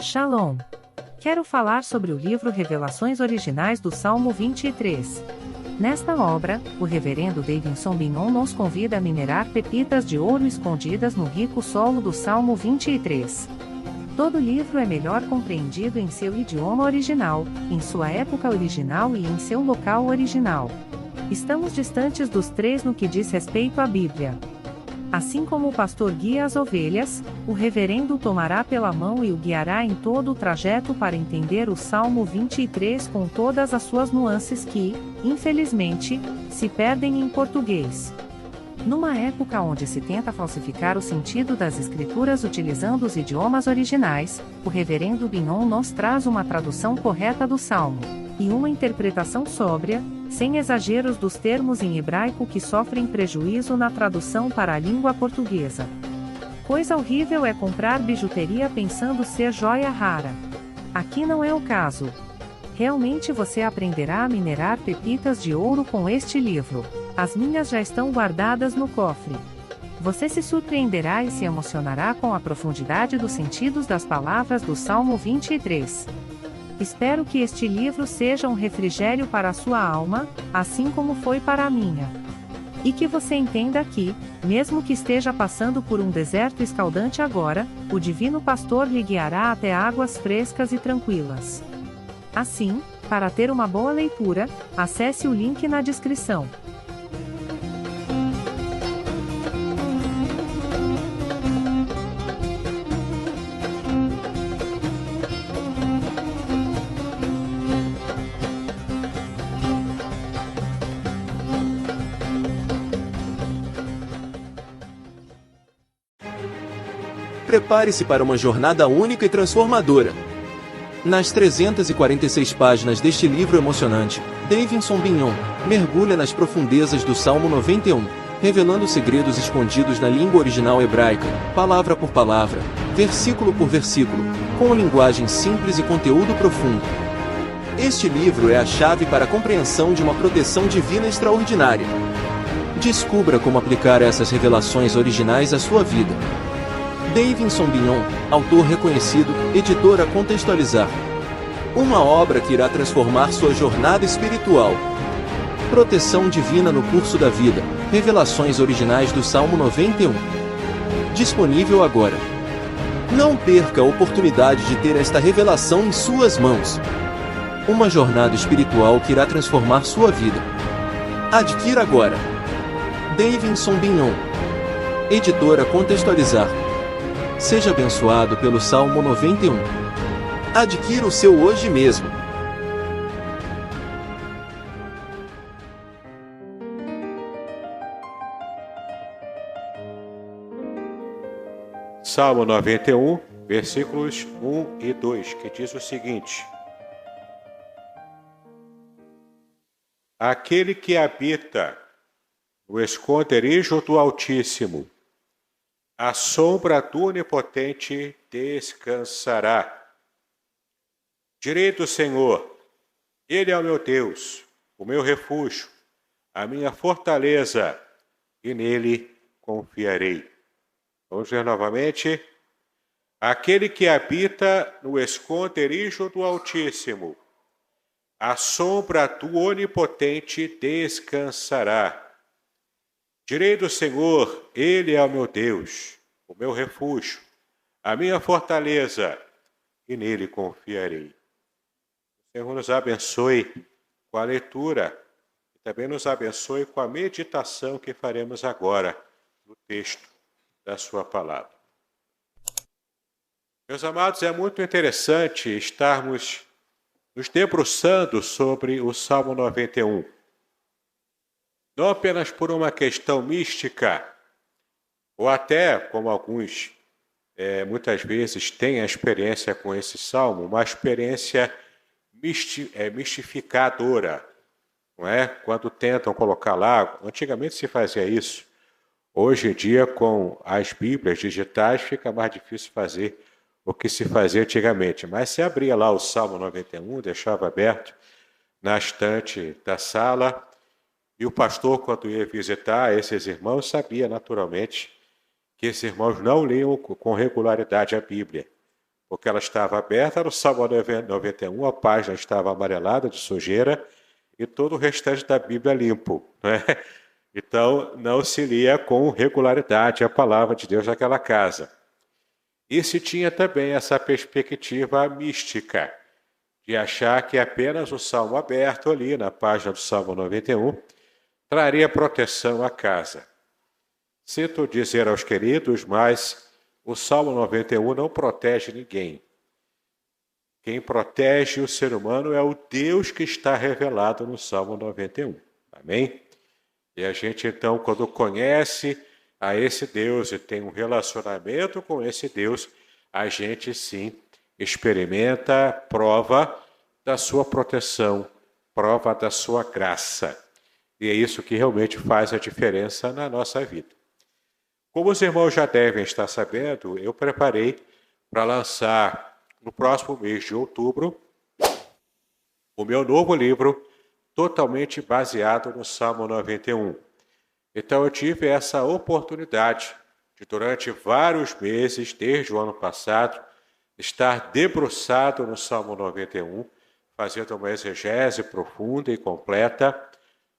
Shalom! Quero falar sobre o livro Revelações Originais do Salmo 23. Nesta obra, o reverendo Davidson Bignon nos convida a minerar pepitas de ouro escondidas no rico solo do Salmo 23. Todo livro é melhor compreendido em seu idioma original, em sua época original e em seu local original. Estamos distantes dos três no que diz respeito à Bíblia. Assim como o pastor guia as ovelhas, o reverendo tomará pela mão e o guiará em todo o trajeto para entender o Salmo 23 com todas as suas nuances que, infelizmente, se perdem em português. Numa época onde se tenta falsificar o sentido das escrituras utilizando os idiomas originais, o reverendo Bignon nos traz uma tradução correta do Salmo, e uma interpretação sóbria, sem exageros dos termos em hebraico que sofrem prejuízo na tradução para a língua portuguesa. Coisa horrível é comprar bijuteria pensando ser joia rara. Aqui não é o caso. Realmente você aprenderá a minerar pepitas de ouro com este livro. As minhas já estão guardadas no cofre. Você se surpreenderá e se emocionará com a profundidade dos sentidos das palavras do Salmo 23. Espero que este livro seja um refrigério para a sua alma, assim como foi para a minha. E que você entenda que, mesmo que esteja passando por um deserto escaldante agora, o Divino Pastor lhe guiará até águas frescas e tranquilas. Assim, para ter uma boa leitura, acesse o link na descrição. Prepare-se para uma jornada única e transformadora. Nas 346 páginas deste livro emocionante, Davidson Bignon mergulha nas profundezas do Salmo 91, revelando segredos escondidos na língua original hebraica, palavra por palavra, versículo por versículo, com linguagem simples e conteúdo profundo. Este livro é a chave para a compreensão de uma proteção divina extraordinária. Descubra como aplicar essas revelações originais à sua vida. Davidson Bignon, autor reconhecido, editora Contextualizar. Uma obra que irá transformar sua jornada espiritual. Proteção divina no curso da vida. Revelações originais do Salmo 91. Disponível agora. Não perca a oportunidade de ter esta revelação em suas mãos. Uma jornada espiritual que irá transformar sua vida. Adquira agora. Davidson Bignon, editora Contextualizar. Seja abençoado pelo Salmo 91. Adquira o seu hoje mesmo. Salmo 91, versículos 1 e 2, que diz o seguinte: Aquele que habita no esconderijo do Altíssimo, à sombra do Onipotente descansará. Direi do Senhor, Ele é o meu Deus, o meu refúgio, a minha fortaleza, e nele confiarei. Vamos ver novamente. Aquele que habita no esconderijo do Altíssimo, à sombra do Onipotente descansará. Direi do Senhor, Ele é o meu Deus, o meu refúgio, a minha fortaleza, e nele confiarei. O Senhor nos abençoe com a leitura e também nos abençoe com a meditação que faremos agora no texto da sua palavra. Meus amados, é muito interessante estarmos nos debruçando sobre o Salmo 91. Não apenas por uma questão mística, ou até, como alguns muitas vezes têm a experiência com esse salmo, uma experiência mistificadora, não é? Quando tentam colocar lá, antigamente se fazia isso, hoje em dia com as Bíblias digitais fica mais difícil fazer o que se fazia antigamente, mas se abria lá o Salmo 91, deixava aberto na estante da sala, e o pastor, quando ia visitar esses irmãos, sabia naturalmente que esses irmãos não liam com regularidade a Bíblia, porque ela estava aberta. No Salmo 91, a página estava amarelada de sujeira e todo o restante da Bíblia limpo, né? Então, não se lia com regularidade a palavra de Deus naquela casa. E se tinha também essa perspectiva mística, de achar que apenas o salmo aberto ali, na página do Salmo 91, traria proteção à casa. Sinto dizer aos queridos, mas o Salmo 91 não protege ninguém. Quem protege o ser humano é o Deus que está revelado no Salmo 91. Amém? E a gente, então, quando conhece a esse Deus e tem um relacionamento com esse Deus, a gente sim experimenta prova da sua proteção, prova da sua graça. E é isso que realmente faz a diferença na nossa vida. Como os irmãos já devem estar sabendo, eu preparei para lançar no próximo mês de outubro o meu novo livro, totalmente baseado no Salmo 91. Então eu tive essa oportunidade de, durante vários meses, desde o ano passado, estar debruçado no Salmo 91, fazendo uma exegese profunda e completa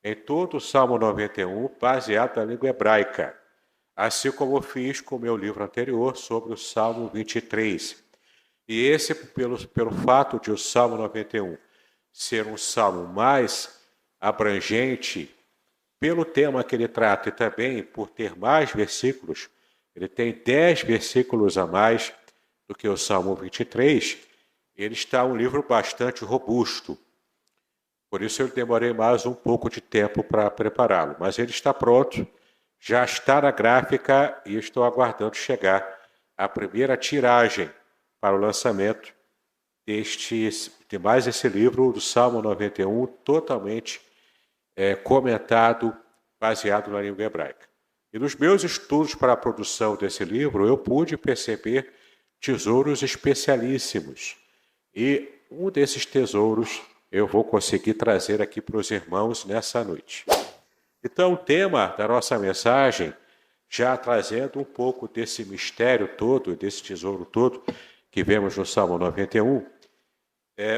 em todo o Salmo 91, baseado na língua hebraica, assim como fiz com o meu livro anterior sobre o Salmo 23. E esse, pelo fato de o Salmo 91 ser um salmo mais abrangente, pelo tema que ele trata e também por ter mais versículos, ele tem 10 versículos a mais do que o Salmo 23, ele está um livro bastante robusto. Por isso eu demorei mais um pouco de tempo para prepará-lo, mas ele está pronto, já está na gráfica e estou aguardando chegar a primeira tiragem para o lançamento de mais esse livro do Salmo 91, totalmente comentado, baseado na língua hebraica. E nos meus estudos para a produção desse livro, eu pude perceber tesouros especialíssimos. E um desses tesouros eu vou conseguir trazer aqui para os irmãos nessa noite. Então, o tema da nossa mensagem, já trazendo um pouco desse mistério todo, desse tesouro todo que vemos no Salmo 91,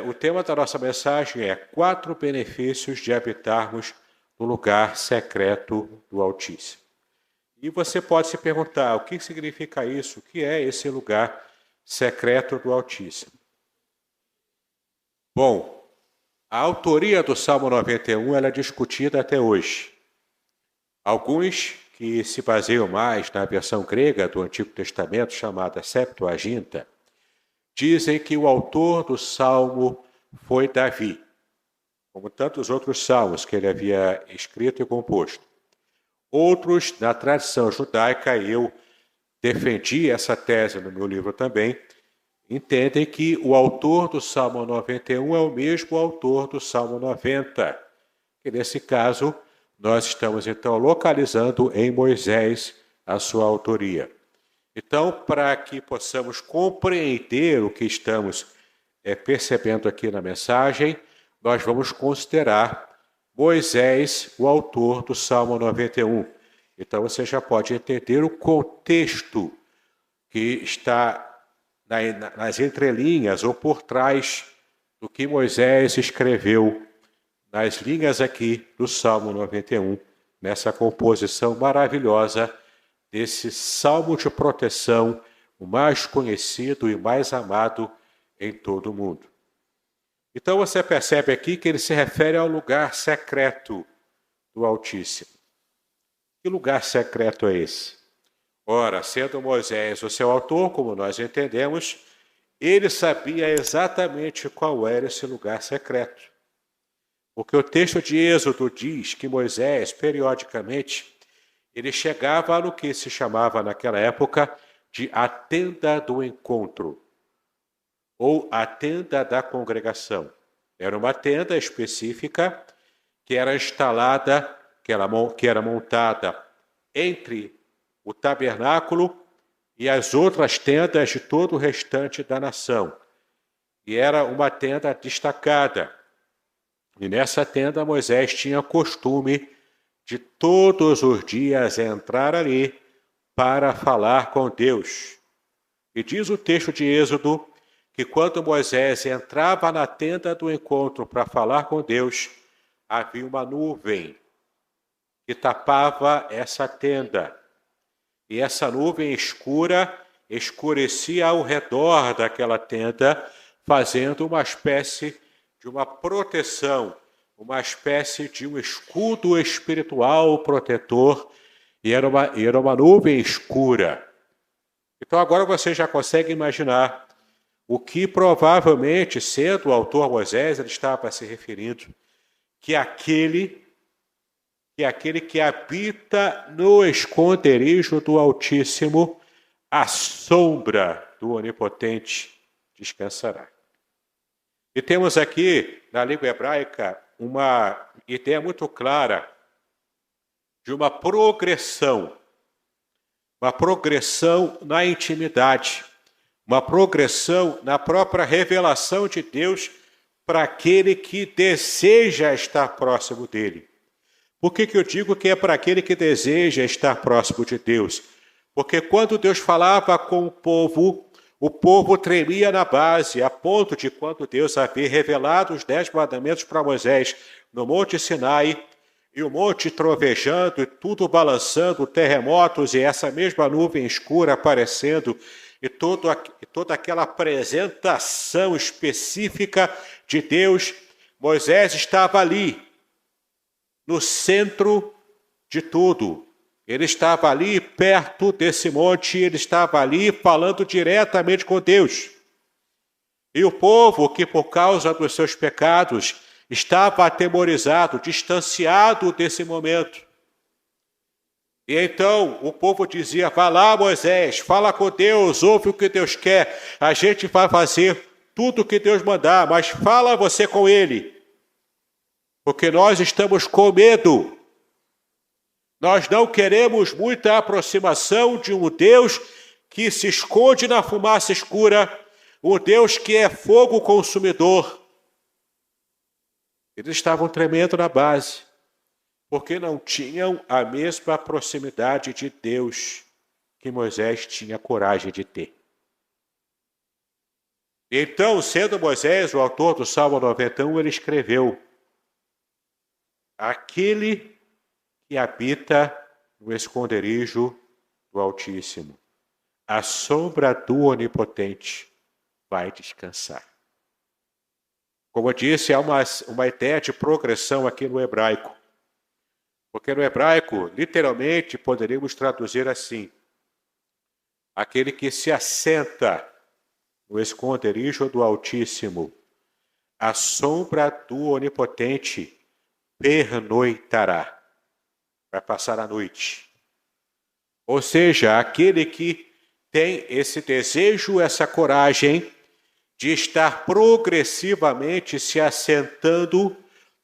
o tema da nossa mensagem é 4 benefícios de habitarmos no lugar secreto do Altíssimo. E você pode se perguntar, o que significa isso? O que é esse lugar secreto do Altíssimo? Bom, a autoria do Salmo 91 ela é discutida até hoje. Alguns que se baseiam mais na versão grega do Antigo Testamento, chamada Septuaginta, dizem que o autor do Salmo foi Davi, como tantos outros salmos que ele havia escrito e composto. Outros, na tradição judaica, eu defendi essa tese no meu livro também, entendem que o autor do Salmo 91 é o mesmo autor do Salmo 90, que nesse caso nós estamos então localizando em Moisés a sua autoria. Então, para que possamos compreender o que estamos percebendo aqui na mensagem, nós vamos considerar Moisés, o autor do Salmo 91. Então, você já pode entender o contexto que está nas entrelinhas ou por trás do que Moisés escreveu nas linhas aqui do Salmo 91, nessa composição maravilhosa desse salmo de proteção, o mais conhecido e mais amado em todo o mundo. Então você percebe aqui que ele se refere ao lugar secreto do Altíssimo. Que lugar secreto é esse? Ora, sendo Moisés o seu autor, como nós entendemos, ele sabia exatamente qual era esse lugar secreto. Porque o texto de Êxodo diz que Moisés, periodicamente, ele chegava no que se chamava naquela época de a tenda do encontro, ou a tenda da congregação. Era uma tenda específica que era instalada, que era montada entre o tabernáculo e as outras tendas de todo o restante da nação. E era uma tenda destacada. E nessa tenda Moisés tinha costume de todos os dias entrar ali para falar com Deus. E diz o texto de Êxodo que quando Moisés entrava na tenda do encontro para falar com Deus, havia uma nuvem que tapava essa tenda. E essa nuvem escura escurecia ao redor daquela tenda, fazendo uma espécie de uma proteção, uma espécie de um escudo espiritual protetor, e era uma nuvem escura. Então agora você já consegue imaginar o que provavelmente, sendo o autor Moisés, ele estava se referindo, que aquele que habita no esconderijo do Altíssimo, à sombra do Onipotente descansará. E temos aqui, na língua hebraica, uma ideia muito clara de uma progressão na intimidade, uma progressão na própria revelação de Deus para aquele que deseja estar próximo dele. Por que eu digo que é para aquele que deseja estar próximo de Deus? Porque quando Deus falava com o povo tremia na base, a ponto de quando Deus havia revelado os 10 mandamentos para Moisés no Monte Sinai, e o monte trovejando, e tudo balançando, terremotos, e essa mesma nuvem escura aparecendo, e toda aquela apresentação específica de Deus, Moisés estava ali, no centro de tudo. Ele estava ali perto desse monte, ele estava ali falando diretamente com Deus. E o povo que por causa dos seus pecados estava atemorizado, distanciado desse momento. E então o povo dizia: vá lá, Moisés, fala com Deus, ouve o que Deus quer, a gente vai fazer tudo o que Deus mandar, mas fala você com ele, porque nós estamos com medo. Nós não queremos muita aproximação de um Deus que se esconde na fumaça escura, um Deus que é fogo consumidor. Eles estavam tremendo na base, porque não tinham a mesma proximidade de Deus que Moisés tinha coragem de ter. Então, sendo Moisés o autor do Salmo 91, ele escreveu: aquele que habita no esconderijo do Altíssimo, à sombra do Onipotente, vai descansar. Como eu disse, há uma ideia de progressão aqui no hebraico. Porque no hebraico, literalmente, poderíamos traduzir assim: aquele que se assenta no esconderijo do Altíssimo, à sombra do Onipotente, pernoitará. Vai passar a noite. Ou seja, aquele que tem esse desejo, essa coragem de estar progressivamente se assentando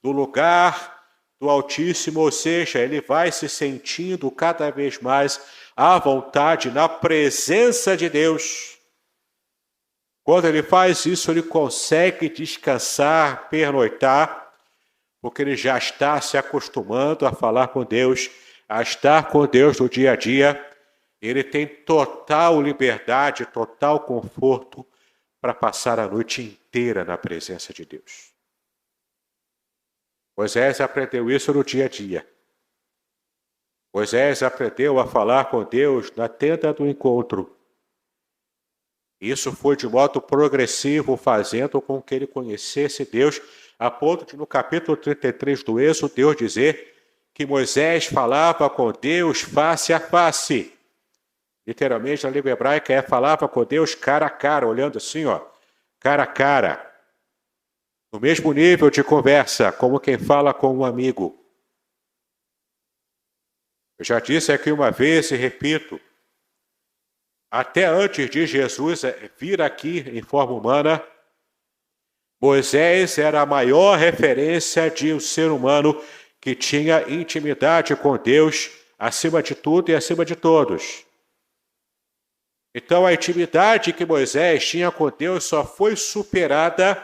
no lugar do Altíssimo, ou seja, ele vai se sentindo cada vez mais à vontade na presença de Deus. Quando ele faz isso, ele consegue descansar, pernoitar, porque ele já está se acostumando a falar com Deus, a estar com Deus no dia a dia. Ele tem total liberdade, total conforto para passar a noite inteira na presença de Deus. Moisés aprendeu isso no dia a dia. Moisés aprendeu a falar com Deus na tenda do encontro. Isso foi de modo progressivo, fazendo com que ele conhecesse Deus, a ponto de no capítulo 33 do Êxodo, Deus dizer que Moisés falava com Deus face a face. Literalmente, na língua hebraica, falava com Deus cara a cara, olhando assim, cara a cara. No mesmo nível de conversa, como quem fala com um amigo. Eu já disse aqui uma vez e repito, até antes de Jesus vir aqui em forma humana, Moisés era a maior referência de um ser humano que tinha intimidade com Deus acima de tudo e acima de todos. Então, a intimidade que Moisés tinha com Deus só foi superada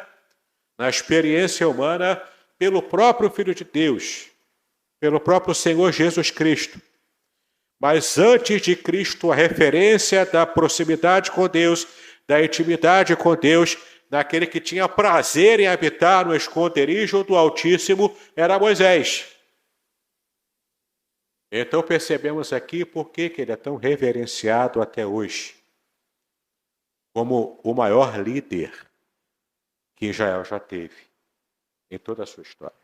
na experiência humana pelo próprio Filho de Deus, pelo próprio Senhor Jesus Cristo. Mas antes de Cristo, a referência da proximidade com Deus da intimidade com Deus, naquele que tinha prazer em habitar no esconderijo do Altíssimo, era Moisés. Então percebemos aqui por que ele é tão reverenciado até hoje, como o maior líder que Israel já teve em toda a sua história.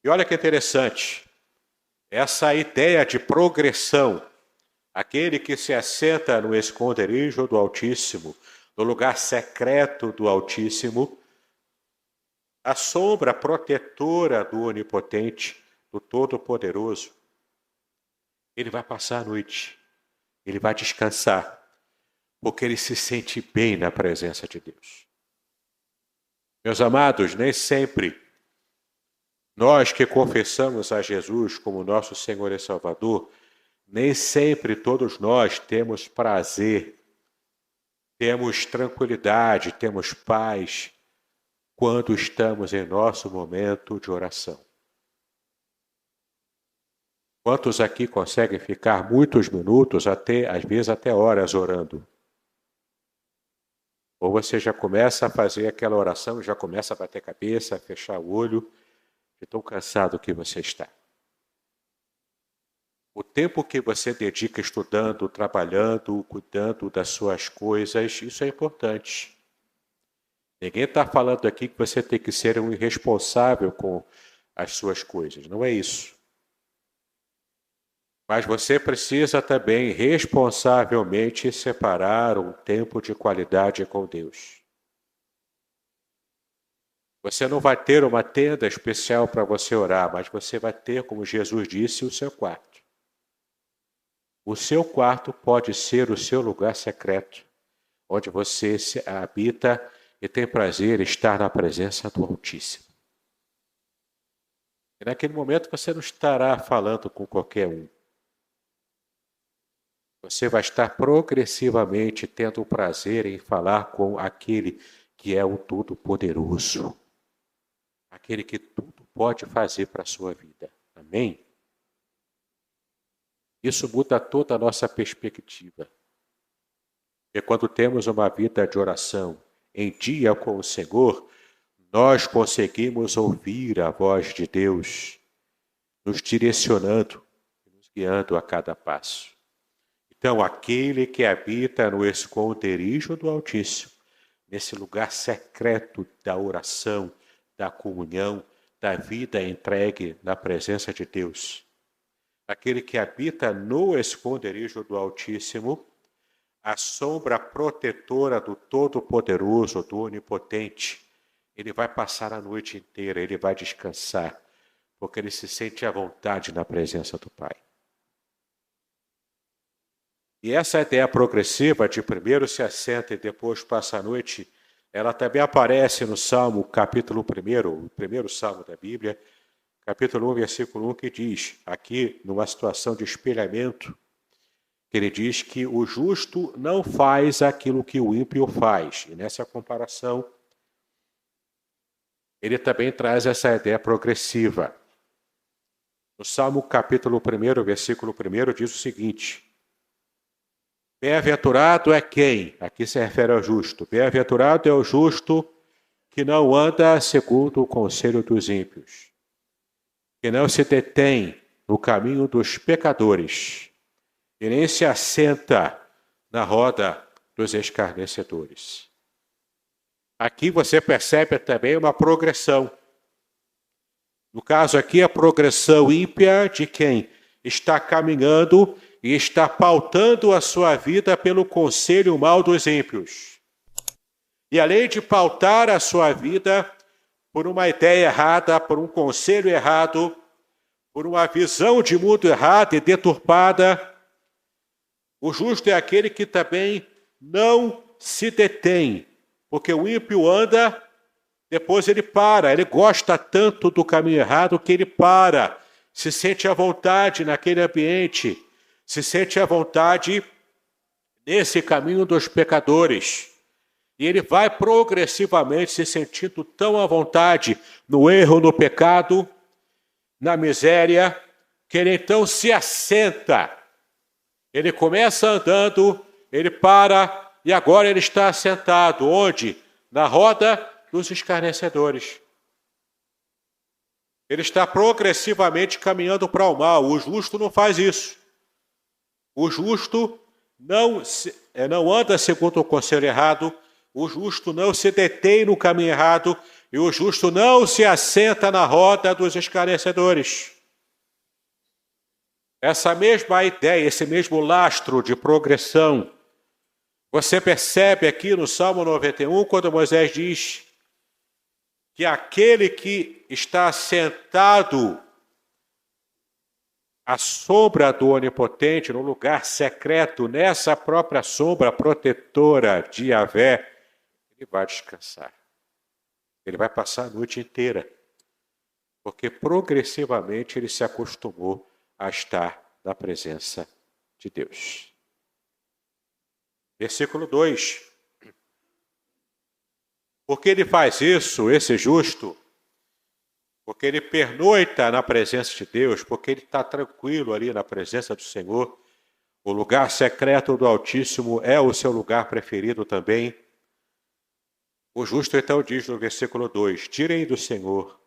E olha que interessante, essa ideia de progressão, aquele que se assenta no esconderijo do Altíssimo, no lugar secreto do Altíssimo, a sombra protetora do Onipotente, do Todo-Poderoso, ele vai passar a noite, ele vai descansar, porque ele se sente bem na presença de Deus. Meus amados, nem sempre nós que confessamos a Jesus como nosso Senhor e Salvador, nem sempre todos nós temos prazer, temos tranquilidade, temos paz quando estamos em nosso momento de oração. Quantos aqui conseguem ficar muitos minutos, às vezes até horas orando? Ou você já começa a fazer aquela oração, já começa a bater cabeça, a fechar o olho, de tão cansado que você está. O tempo que você dedica estudando, trabalhando, cuidando das suas coisas, isso é importante. Ninguém está falando aqui que você tem que ser um irresponsável com as suas coisas, não é isso. Mas você precisa também responsavelmente separar um tempo de qualidade com Deus. Você não vai ter uma tenda especial para você orar, mas você vai ter, como Jesus disse, o seu quarto. O seu quarto pode ser o seu lugar secreto, onde você habita e tem prazer em estar na presença do Altíssimo. E naquele momento você não estará falando com qualquer um. Você vai estar progressivamente tendo o prazer em falar com aquele que é o Todo-Poderoso. Aquele que tudo pode fazer para a sua vida. Amém? Isso muda toda a nossa perspectiva. E quando temos uma vida de oração em dia com o Senhor, nós conseguimos ouvir a voz de Deus, nos direcionando, nos guiando a cada passo. Então, aquele que habita no esconderijo do Altíssimo, nesse lugar secreto da oração, da comunhão, da vida entregue na presença de Deus. Aquele que habita no esconderijo do Altíssimo, a sombra protetora do Todo-Poderoso, do Onipotente, ele vai passar a noite inteira, ele vai descansar, porque ele se sente à vontade na presença do Pai. E essa ideia progressiva de primeiro se assenta e depois passa a noite, ela também aparece no Salmo, capítulo 1, o primeiro Salmo da Bíblia, capítulo 1, versículo 1, que diz, aqui numa situação de espelhamento, que ele diz que o justo não faz aquilo que o ímpio faz. E nessa comparação, ele também traz essa ideia progressiva. No Salmo, capítulo 1, versículo 1, diz o seguinte, bem-aventurado é quem? Aqui se refere ao justo. Bem-aventurado é o justo que não anda segundo o conselho dos ímpios, que não se detém no caminho dos pecadores, e nem se assenta na roda dos escarnecedores. Aqui você percebe também uma progressão. No caso aqui, a progressão ímpia de quem está caminhando e está pautando a sua vida pelo conselho mau dos ímpios. E além de pautar a sua vida por uma ideia errada, por um conselho errado, por uma visão de mundo errada e deturpada, o justo é aquele que também não se detém, porque o ímpio anda, depois ele para, ele gosta tanto do caminho errado que ele para, se sente à vontade naquele ambiente, se sente à vontade nesse caminho dos pecadores. E ele vai progressivamente se sentindo tão à vontade no erro, no pecado, na miséria, que ele então se assenta. Ele começa andando ele para e agora ele está sentado. Onde? Na roda dos escarnecedores. Ele está progressivamente caminhando para o mal. O justo não faz isso. O justo não anda segundo o conselho errado. O justo não se detém no caminho errado. E o justo não se assenta na roda dos escarnecedores. Essa mesma ideia, esse mesmo lastro de progressão, você percebe aqui no Salmo 91, quando Moisés diz que aquele que está sentado à sombra do Onipotente, no lugar secreto, nessa própria sombra protetora de Yahvé, ele vai descansar. Ele vai passar a noite inteira, porque progressivamente ele se acostumou a estar na presença de Deus. Versículo 2. Porque ele faz isso, esse justo, porque ele pernoita na presença de Deus, porque ele está tranquilo ali na presença do Senhor. O lugar secreto do Altíssimo é o seu lugar preferido também. O justo então diz no versículo 2, tirem do Senhor,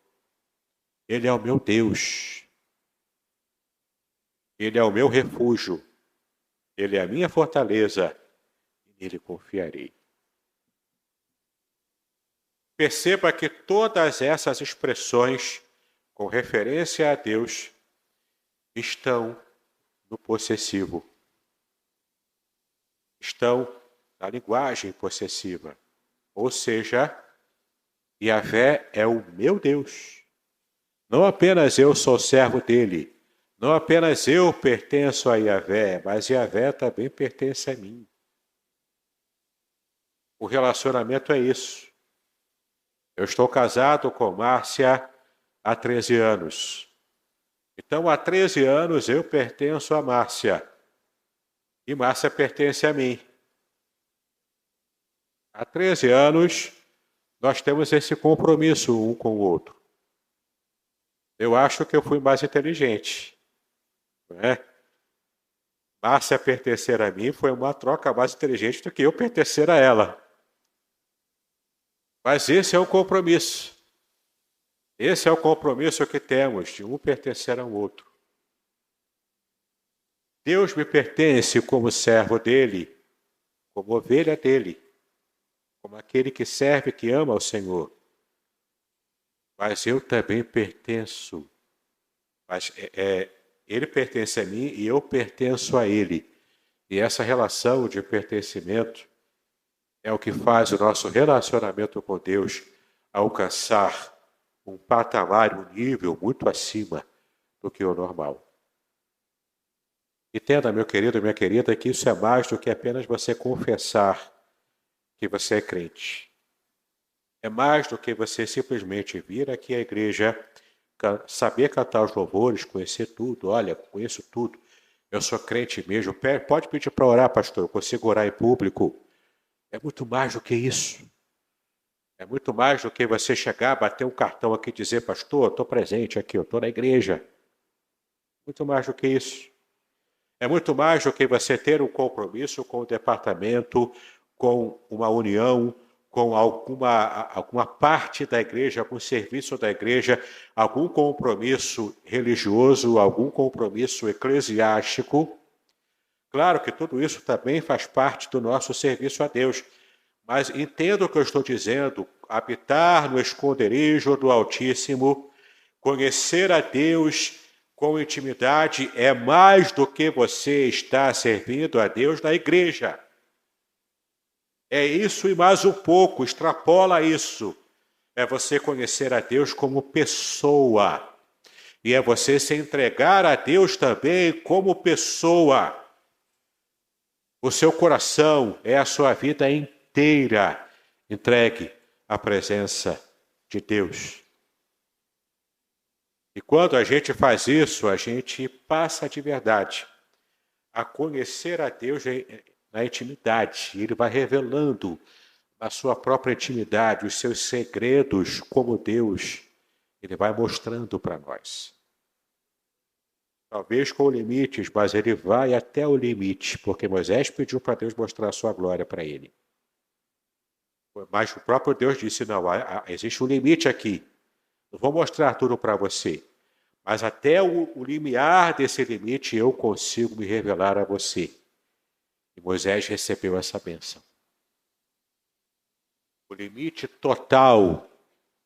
Ele é o meu Deus, Ele é o meu refúgio, Ele é a minha fortaleza, e nele confiarei. Perceba que todas essas expressões com referência a Deus estão no possessivo, estão na linguagem possessiva. Ou seja, Yahvé é o meu Deus. Não apenas eu sou servo dele, não apenas eu pertenço a Yahvé, mas Yahvé também pertence a mim. O relacionamento é isso. Eu estou casado com Márcia há 13 anos. Então, há 13 anos eu pertenço a Márcia. E Márcia pertence a mim. Há 13 anos, nós temos esse compromisso um com o outro. Eu acho que eu fui mais inteligente. Não é? Márcia pertencer a mim foi uma troca mais inteligente do que eu pertencer a ela. Mas esse é o compromisso. Esse é o compromisso que temos, de um pertencer ao outro. Deus me pertence como servo dele, como ovelha dele, como aquele que serve, que ama ao Senhor. Mas eu também pertenço. Mas ele pertence a mim e eu pertenço a ele. E essa relação de pertencimento é o que faz o nosso relacionamento com Deus alcançar um patamar, um nível muito acima do que o normal. Entenda, meu querido e minha querida, que isso é mais do que apenas você confessar que você é crente. É mais do que você simplesmente vir aqui à igreja, saber cantar os louvores, conhecer tudo. Olha, conheço tudo. Eu sou crente mesmo. Pode pedir para orar, pastor. Eu consigo orar em público. É muito mais do que isso. É muito mais do que você chegar, bater um cartão aqui e dizer, pastor, estou presente aqui, eu estou na igreja. Muito mais do que isso. É muito mais do que você ter um compromisso com o departamento, com uma união, com alguma parte da igreja, algum serviço da igreja, algum compromisso religioso, algum compromisso eclesiástico. Claro que tudo isso também faz parte do nosso serviço a Deus. Mas entenda o que eu estou dizendo, habitar no esconderijo do Altíssimo, conhecer a Deus com intimidade é mais do que você estar servindo a Deus na igreja. É isso e mais um pouco, extrapola isso. É você conhecer a Deus como pessoa. E é você se entregar a Deus também como pessoa. O seu coração é a sua vida inteira entregue à presença de Deus. E quando a gente faz isso, a gente passa de verdade a conhecer a Deus na intimidade. Ele vai revelando na sua própria intimidade os seus segredos como Deus. Ele vai mostrando para nós. Talvez com limites, mas ele vai até o limite, porque Moisés pediu para Deus mostrar a sua glória para ele. Mas o próprio Deus disse, não, existe um limite aqui. Não vou mostrar tudo para você. Mas até o limiar desse limite eu consigo me revelar a você. E Moisés recebeu essa bênção. O limite total,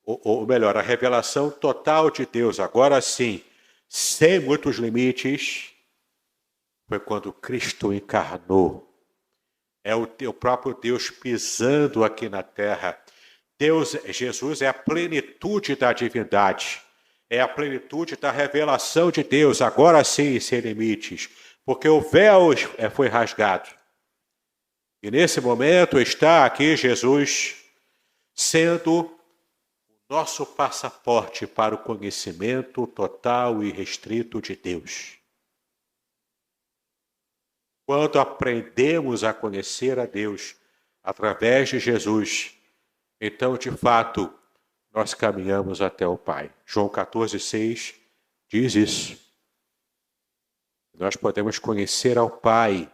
ou melhor, a revelação total de Deus, agora sim, sem muitos limites, foi quando Cristo encarnou. É o próprio Deus pisando aqui na terra. Jesus é a plenitude da divindade. É a plenitude da revelação de Deus, agora sim, sem limites. Porque o véu foi rasgado. E nesse momento está aqui Jesus sendo o nosso passaporte para o conhecimento total e restrito de Deus. Quando aprendemos a conhecer a Deus através de Jesus, então, de fato, nós caminhamos até o Pai. João 14,6 diz isso. Nós podemos conhecer ao Pai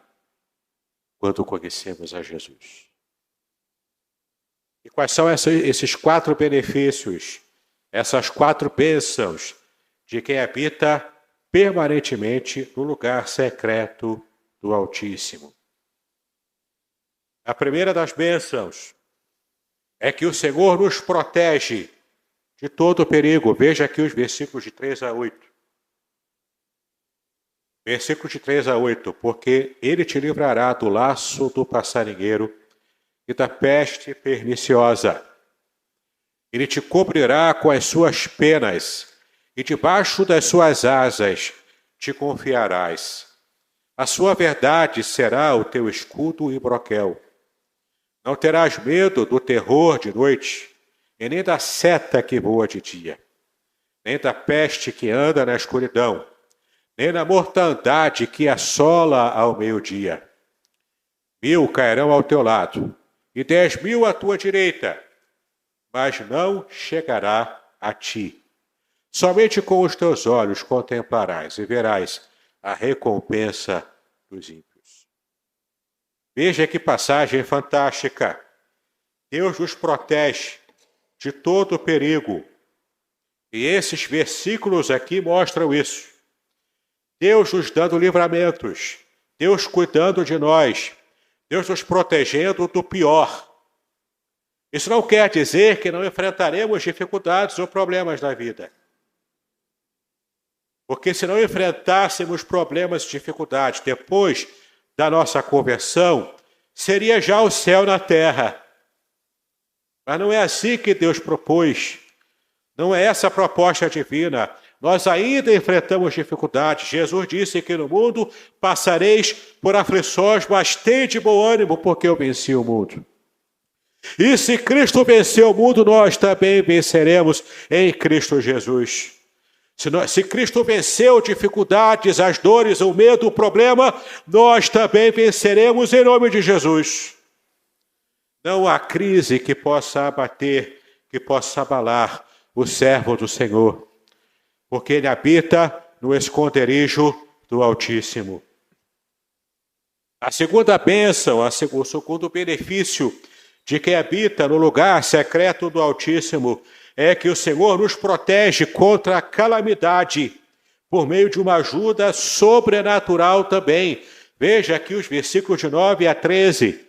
quando conhecemos a Jesus. E quais são esses 4 benefícios, essas 4 bênçãos de quem habita permanentemente no lugar secreto do Altíssimo? A primeira das bênçãos é que o Senhor nos protege de todo perigo. Veja aqui os versículos de 3 a 8. Versículo de 3 a 8. Porque ele te livrará do laço do passarinheiro e da peste perniciosa. Ele te cobrirá com as suas penas, e debaixo das suas asas te confiarás. A sua verdade será o teu escudo e broquel. Não terás medo do terror de noite, e nem da seta que voa de dia, nem da peste que anda na escuridão, nem da mortandade que assola ao meio-dia. 1000 cairão ao teu lado, e 10.000 à tua direita, mas não chegará a ti. Somente com os teus olhos contemplarás e verás a recompensa dos ímpios. Veja que passagem fantástica. Deus nos protege de todo perigo. E esses versículos aqui mostram isso. Deus nos dando livramentos, Deus cuidando de nós, Deus nos protegendo do pior. Isso não quer dizer que não enfrentaremos dificuldades ou problemas na vida. Porque se não enfrentássemos problemas e dificuldades depois da nossa conversão, seria já o céu na terra. Mas não é assim que Deus propôs. Não é essa a proposta divina. Nós ainda enfrentamos dificuldades. Jesus disse que no mundo passareis por aflições, mas tende bom ânimo, porque eu venci o mundo. E se Cristo venceu o mundo, nós também venceremos em Cristo Jesus. Se Cristo venceu dificuldades, as dores, o medo, o problema, nós também venceremos em nome de Jesus. Não há crise que possa abater, que possa abalar o servo do Senhor, porque ele habita no esconderijo do Altíssimo. A segunda bênção, o segundo benefício de quem habita no lugar secreto do Altíssimo é que o Senhor nos protege contra a calamidade por meio de uma ajuda sobrenatural também. Veja aqui os versículos de 9 a 13.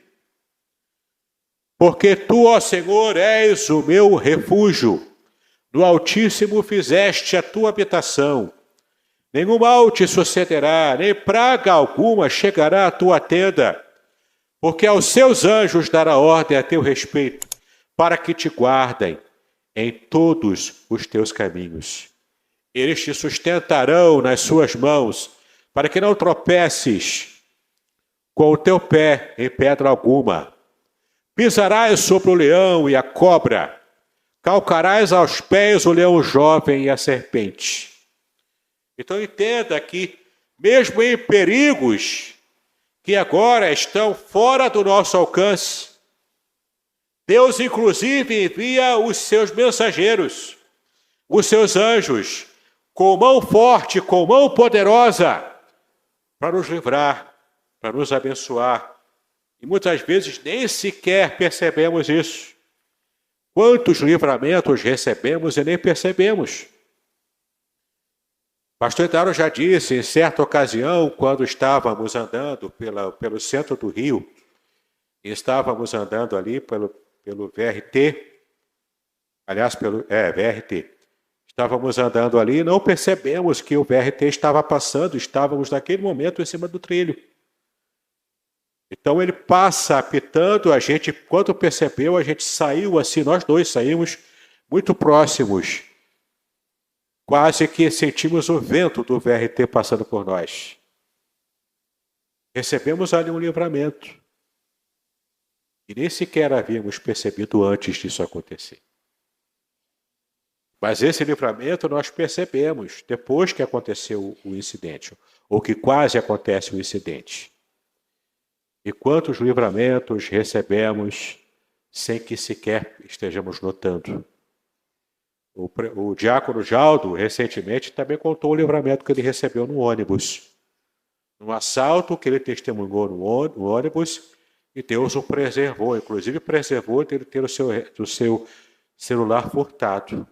Porque tu, ó Senhor, és o meu refúgio. Do Altíssimo fizeste a tua habitação. Nenhum mal te sucederá, nem praga alguma chegará à tua tenda. Porque aos seus anjos dará ordem a teu respeito, para que te guardem em todos os teus caminhos. Eles te sustentarão nas suas mãos, para que não tropeces com o teu pé em pedra alguma. Pisarás sobre o leão e a cobra, calcarás aos pés o leão jovem e a serpente. Então entenda que, mesmo em perigos que agora estão fora do nosso alcance, Deus inclusive envia os seus mensageiros, os seus anjos, com mão forte, com mão poderosa, para nos livrar, para nos abençoar. E muitas vezes nem sequer percebemos isso. Quantos livramentos recebemos e nem percebemos? Pastor Itário já disse, em certa ocasião, quando estávamos andando pelo centro do Rio, e estávamos andando ali pelo VRT, aliás, VRT. Estávamos andando ali e não percebemos que o VRT estava passando, estávamos naquele momento em cima do trilho. Então ele passa apitando, a gente, quando percebeu, a gente saiu assim, nós dois saímos muito próximos. Quase que sentimos o vento do VRT passando por nós. Recebemos ali um livramento. E nem sequer havíamos percebido antes disso acontecer. Mas esse livramento nós percebemos depois que aconteceu o incidente, ou que quase acontece o incidente. E quantos livramentos recebemos sem que sequer estejamos notando. O diácono Jaldo, recentemente, também contou o livramento que ele recebeu no ônibus. Num assalto que ele testemunhou no ônibus, e Deus o preservou, inclusive preservou de ele ter o seu celular furtado.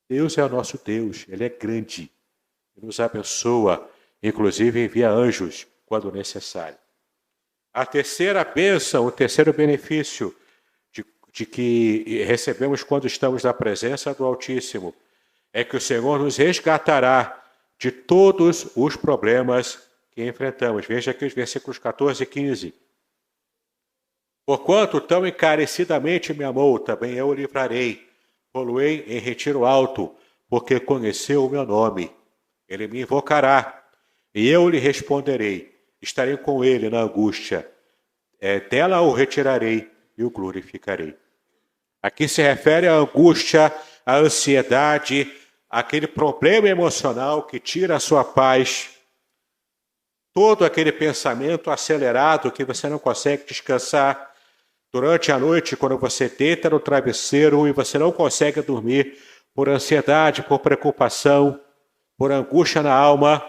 Deus é o nosso Deus, Ele é grande, Ele nos abençoa, inclusive envia anjos quando necessário. A terceira bênção, o terceiro benefício de que recebemos quando estamos na presença do Altíssimo é que o Senhor nos resgatará de todos os problemas que enfrentamos. Veja aqui os versículos 14 e 15. Porquanto tão encarecidamente me amou, também eu o livrarei. Pô-lo-ei em retiro alto, porque conheceu o meu nome. Ele me invocará, e eu lhe responderei. Estarei com ele na angústia. Dela o retirarei e o glorificarei. Aqui se refere à angústia, à ansiedade, aquele problema emocional que tira a sua paz. Todo aquele pensamento acelerado que você não consegue descansar. Durante a noite, quando você deita no travesseiro e você não consegue dormir por ansiedade, por preocupação, por angústia na alma,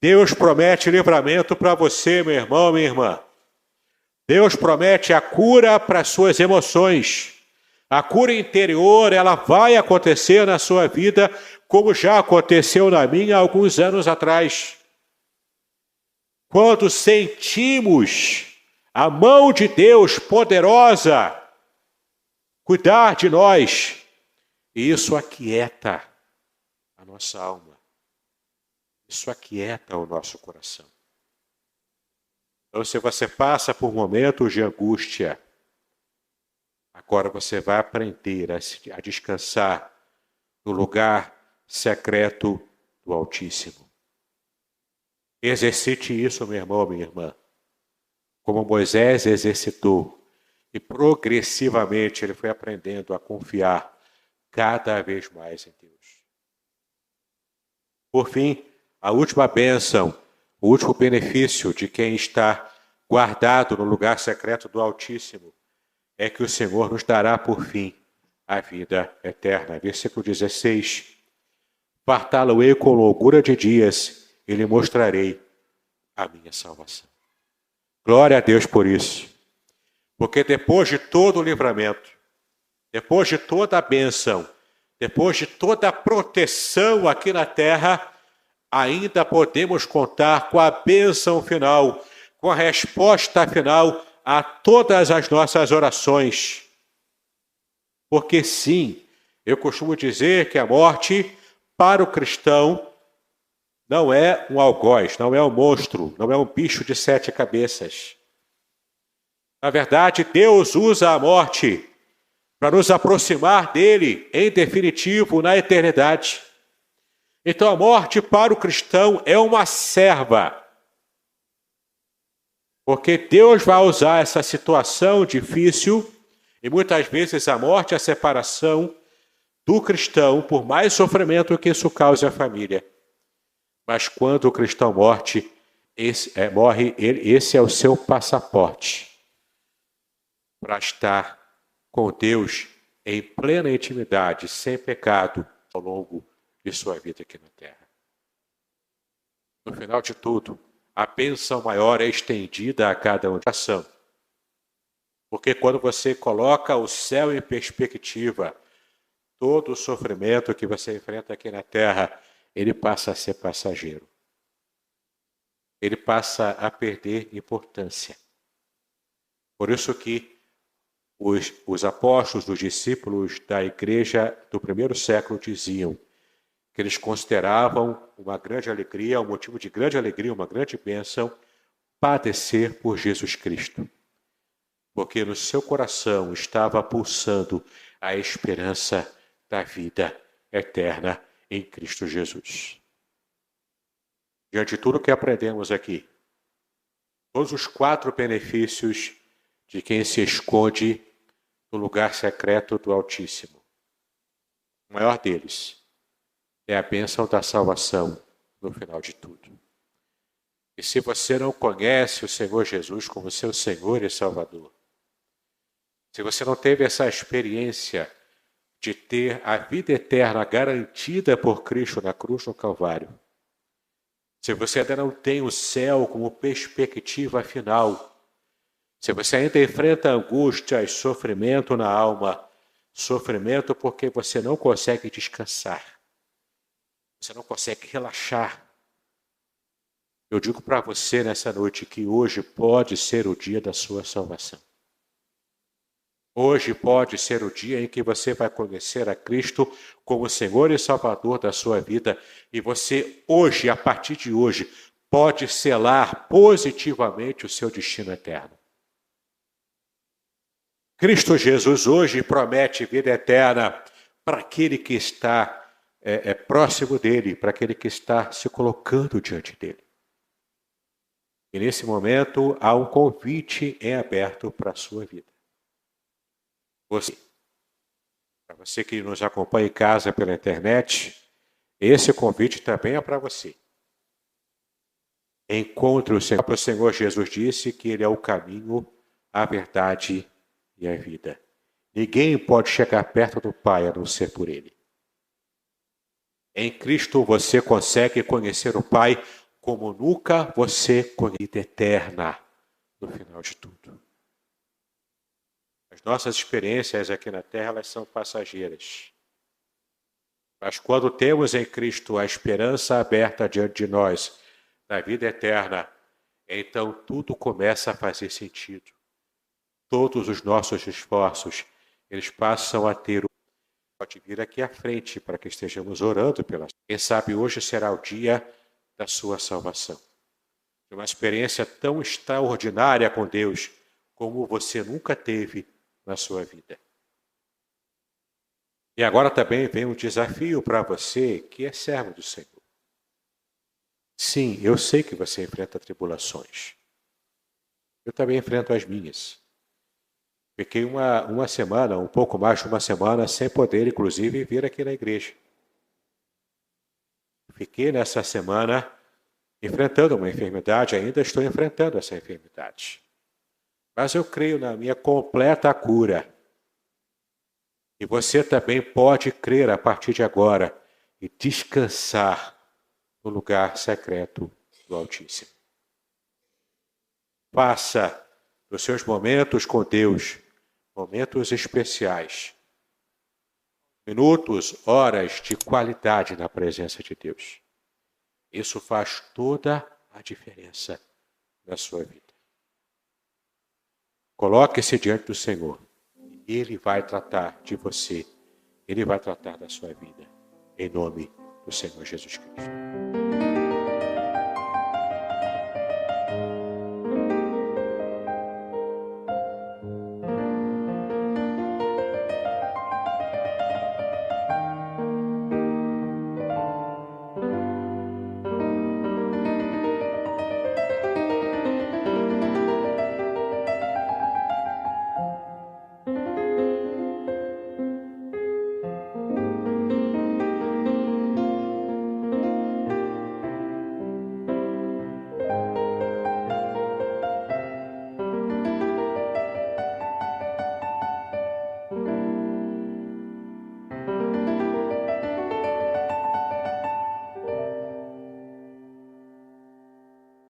Deus promete livramento para você, meu irmão, minha irmã. Deus promete a cura para as suas emoções. A cura interior, ela vai acontecer na sua vida, como já aconteceu na minha há alguns anos atrás. Quando sentimos a mão de Deus poderosa cuidar de nós, e isso aquieta a nossa alma. Isso aquieta o nosso coração. Então, se você passa por momentos de angústia, agora você vai aprender a descansar no lugar secreto do Altíssimo. Exercite isso, meu irmão, minha irmã. Como Moisés exercitou, e progressivamente ele foi aprendendo a confiar cada vez mais em Deus. Por fim, a última bênção, o último benefício de quem está guardado no lugar secreto do Altíssimo é que o Senhor nos dará por fim a vida eterna. Versículo 16. Fartá-lo-ei com longura de dias e lhe mostrarei a minha salvação. Glória a Deus por isso. Porque depois de todo o livramento, depois de toda a bênção, depois de toda a proteção aqui na terra, ainda podemos contar com a bênção final, com a resposta final a todas as nossas orações. Porque sim, eu costumo dizer que a morte para o cristão não é um algoz, não é um monstro, não é um bicho de 7 cabeças. Na verdade, Deus usa a morte para nos aproximar dele, em definitivo, na eternidade. Então, a morte para o cristão é uma serva. Porque Deus vai usar essa situação difícil, e muitas vezes a morte, a separação do cristão, por mais sofrimento que isso cause à família. Mas quando o cristão morre, esse é o seu passaporte para estar com Deus em plena intimidade, sem pecado, ao longo de sua vida aqui na terra. No final de tudo, a bênção maior é estendida a cada um de ação. Porque quando você coloca o céu em perspectiva, todo o sofrimento que você enfrenta aqui na terra, ele passa a ser passageiro. Ele passa a perder importância. Por isso que os apóstolos, os discípulos da igreja do primeiro século diziam que eles consideravam uma grande alegria, um motivo de grande alegria, uma grande bênção, padecer por Jesus Cristo. Porque no seu coração estava pulsando a esperança da vida eterna em Cristo Jesus. Diante de tudo que aprendemos aqui, todos os 4 benefícios de quem se esconde no lugar secreto do Altíssimo. O maior deles é a bênção da salvação no final de tudo. E se você não conhece o Senhor Jesus como seu Senhor e Salvador, se você não teve essa experiência de ter a vida eterna garantida por Cristo na cruz do Calvário, se você ainda não tem o céu como perspectiva final, se você ainda enfrenta angústia e sofrimento na alma, sofrimento porque você não consegue descansar, você não consegue relaxar, eu digo para você nessa noite que hoje pode ser o dia da sua salvação. Hoje pode ser o dia em que você vai conhecer a Cristo como Senhor e Salvador da sua vida. E você hoje, a partir de hoje, pode selar positivamente o seu destino eterno. Cristo Jesus hoje promete vida eterna para aquele que está próximo dele, para aquele que está se colocando diante dele. E nesse momento há um convite em aberto para a sua vida. Para você que nos acompanha em casa pela internet, esse convite também é para você. Encontre o Senhor. O Senhor Jesus disse que Ele é o caminho, a verdade e a vida. Ninguém pode chegar perto do Pai a não ser por Ele. Em Cristo você consegue conhecer o Pai como nunca você conhece, vida eterna no final de tudo. As nossas experiências aqui na Terra, elas são passageiras. Mas quando temos em Cristo a esperança aberta diante de nós, da vida eterna, então tudo começa a fazer sentido. Todos os nossos esforços, eles passam a ter pode vir aqui à frente para que estejamos orando pela. Quem sabe hoje será o dia da sua salvação. De uma experiência tão extraordinária com Deus como você nunca teve na sua vida. E agora também vem um desafio para você que é servo do Senhor. Sim, eu sei que você enfrenta tribulações. Eu também enfrento as minhas. Fiquei uma semana, um pouco mais de uma semana, sem poder, inclusive, vir aqui na igreja. Fiquei nessa semana enfrentando uma enfermidade, ainda estou enfrentando essa enfermidade. Mas eu creio na minha completa cura. E você também pode crer a partir de agora e descansar no lugar secreto do Altíssimo. Faça dos seus momentos com Deus momentos especiais. Minutos, horas de qualidade na presença de Deus. Isso faz toda a diferença na sua vida. Coloque-se diante do Senhor. Ele vai tratar de você. Ele vai tratar da sua vida. Em nome do Senhor Jesus Cristo.